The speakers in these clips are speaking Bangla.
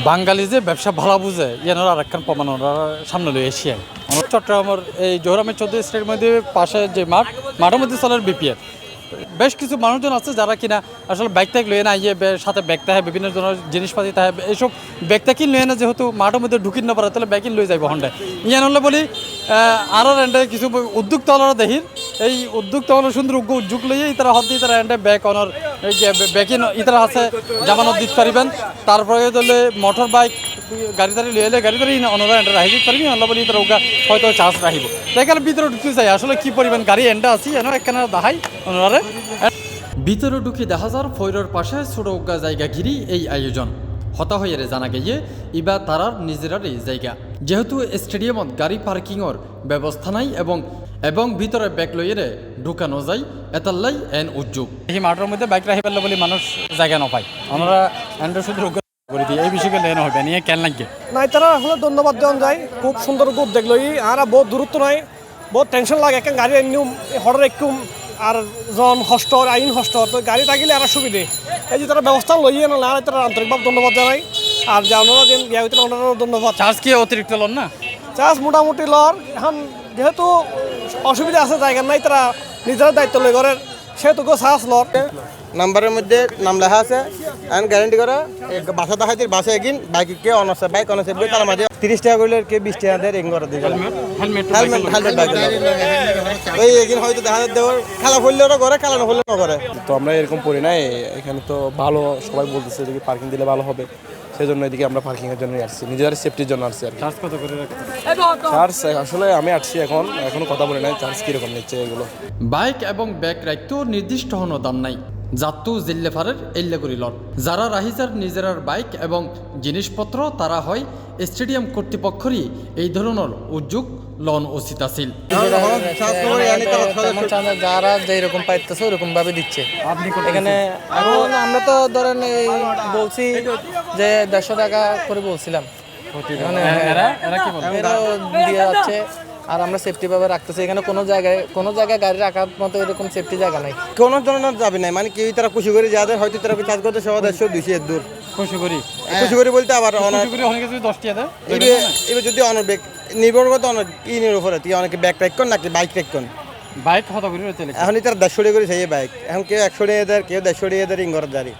বাঙালি যে ব্যবসা ভালো বুঝে এনারা আরেকখান প্রমাণ ওরা সামনে লই এশিয়ায় চট্টগ্রামের এই জোহরামের 14 স্টেটের মধ্যে পাশে যে মাঠের মধ্যে চলের বিপিএল বেশ কিছু মানুষজন আছে যারা কিনা আসলে ব্যাগ ট্যাগ লয়ে না ইয়ে সাথে ব্যাগ থাকে বিভিন্ন ধরনের জিনিসপাতি থাকে এইসব ব্যাগ ট্যাগ লয়ে না যেহেতু মাঠের মধ্যে ঢুকিন না পারে তাহলে ব্যাগিন লয়ে যাইব হন্ডায় ইয়ান হলে বলি আরও রেন্ডে কিছু উদ্যোক্তারা দেখির এই উদ্যোক্তা সুন্দর উদ্যোগ লইয়ে তারা হদ দিয়ে তারা রেন্ডে ব্যাগ অনার ব্যাগিন ইতারা আছে জামানত দিতে পারিবেন তারপরে ধরলে মোটর বাইক গাড়ি তাড়ি লয়ে এলে গাড়ি তাড়ি অনারা এন্ডা রাখি দিতে পারবি আল্লাহ বলি তারা ওগা হয়তো চার্জ রাখিব এখানে ভিতরে ঢুকতে চাই আসলে কি পরিমাণ গাড়ি এন্ডা আছি এনে একখানে দেখাই ওনারে ভিতরে ঢুকি দেখা যার ফৈরর পাশে ছোট উগা জায়গা ঘিরি এই আয়োজন হতা হয়ে জানা গিয়ে ইবা তারার নিজেরারই জায়গা যেহেতু স্টেডিয়ামত গাড়ি পার্কিংয়ের ব্যবস্থা নাই এবং ভিতরে ব্যাগ লইয়ে ঢুকানো যায় এতাল্লাই এন উদ্যোগ এই মাঠের মধ্যে বাইক রাখি পারলে বলে মানুষ জায়গা না পায় আমরা এন্ডা শুধু করে দিই এই বিষয়কে লেন হবে নিয়ে কেন লাগে নাই তারা আসলে ধন্যবাদ দেওয়া যায় খুব সুন্দর উদ্যোগ লই আর বহুত দূরত্ব নাই বহুত টেনশন লাগে একটা গাড়ি এনে হঠাৎ একটু আর জন হস্ত আইন হস্ত তো গাড়ি থাকিলে আর সুবিধে এই যে তারা ব্যবস্থা লইয়ে না আর তারা আন্তরিকভাবে ধন্যবাদ জানাই আর যে আপনারা যে ইয়া হইতে ওনারও ধন্যবাদ চার্জ কি অতিরিক্ত লন না চার্জ মোটামুটি লর এখন যেহেতু অসুবিধা আছে জায়গা নাই তারা নিজের দায়িত্ব লই করে সেহেতু চার্জ লর নাম্বারের মধ্যে নাম লেখা আছে এন্ড গ্যারান্টি করে বাসা দেখাইতে বাসে এগিন বাইককে অনার্স বাইক অনার্স তার মাঝে 30 টাকা করলে কে 20 টাকা দেয় এগিন করে দিই হেলমেট বাইক ওই এগিন হয়তো দেখা দেওয়ার খেলা ফুললে ওরা করে খেলা না ফুললে না করে তো আমরা এরকম করি না এখানে তো ভালো সবাই বলতেছে এদিকে পার্কিং দিলে ভালো হবে সেই জন্য এদিকে আমরা পার্কিংয়ের জন্য আসছি নিজেদের সেফটির জন্য আসছি আর চার্জ কত করে রাখতে চার্জ আসলে আমি আসছি এখনো কথা বলি নাই চার্জ কীরকম নিচ্ছে এগুলো বাইক এবং ব্যাগ রাখতেও নির্দিষ্ট হন দাম নাই যাত্তু জিল্লেফারের এল্লে করি লন যারা রাহিজার নিজেরার বাইক এবং জিনিসপত্র তারা হয় স্টেডিয়াম কর্তৃপক্ষরই এই ধরনের উদ্যোগ লন উচিত আছিল যারা যেরকম পাইতেছে ওরকম ভাবে দিচ্ছে এখানে এখন আমরা তো ধরেন এই বলছি যে 150 টাকা করে বলছিলাম এরাও দিয়ে যাচ্ছে আর আমরা সেফটি ভাবে রাখতেছি এখানে কোনো জায়গায় গাড়ি রাখার মতো এরকম সেফটি জায়গা নাই কোনো ধরনের যাবে না মানে কেউ তারা খুশি করে যাদের হয়তো তারা চার্জ করতে সবাই 150 200 দূর খুশি করি বলতে আবার অনেকে যদি 10 টাকা দেয় এবার যদি অনেক ব্যাগ নির্ভর করতে অনেক ইনের উপরে তুই অনেকে ব্যাগ ট্র্যাক কর নাকি বাইক ট্র্যাক কর বাইক কত করে চলে এখন তারা 150 টাকা করে সেই বাইক এখন কেউ 100 টাকা দেয় কেউ 150 টাকা দেয় ইঙ্গর জারি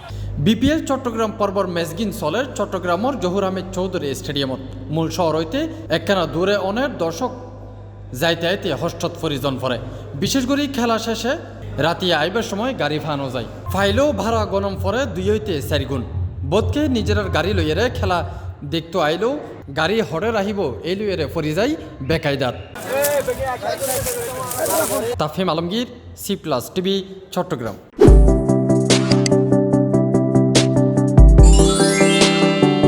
বিপিএল চট্টগ্রাম পর্বর মেজগিন চলের চট্টগ্রামের জহুর আহমেদ চৌধুরী স্টেডিয়ামত মূল শহর হইতে একখানা দূরে অনেক দর্শক যাইতে আইতে হস্তত ফরিজন পরে বিশেষ করে খেলা শেষে রাতে আইবার সময় গাড়ি ফানো যায় ফাইলেও ভাড়া গনম পরে 2 হইতে 4 গুণ বোধকে নিজের গাড়ি লইয়েরে খেলা দেখতো আইলেও গাড়ি হরে রাহিব এই লইয়েরে ফরি যাই বেকায়দাত তাফহিম আলমগীর C+ টিভি চট্টগ্রাম।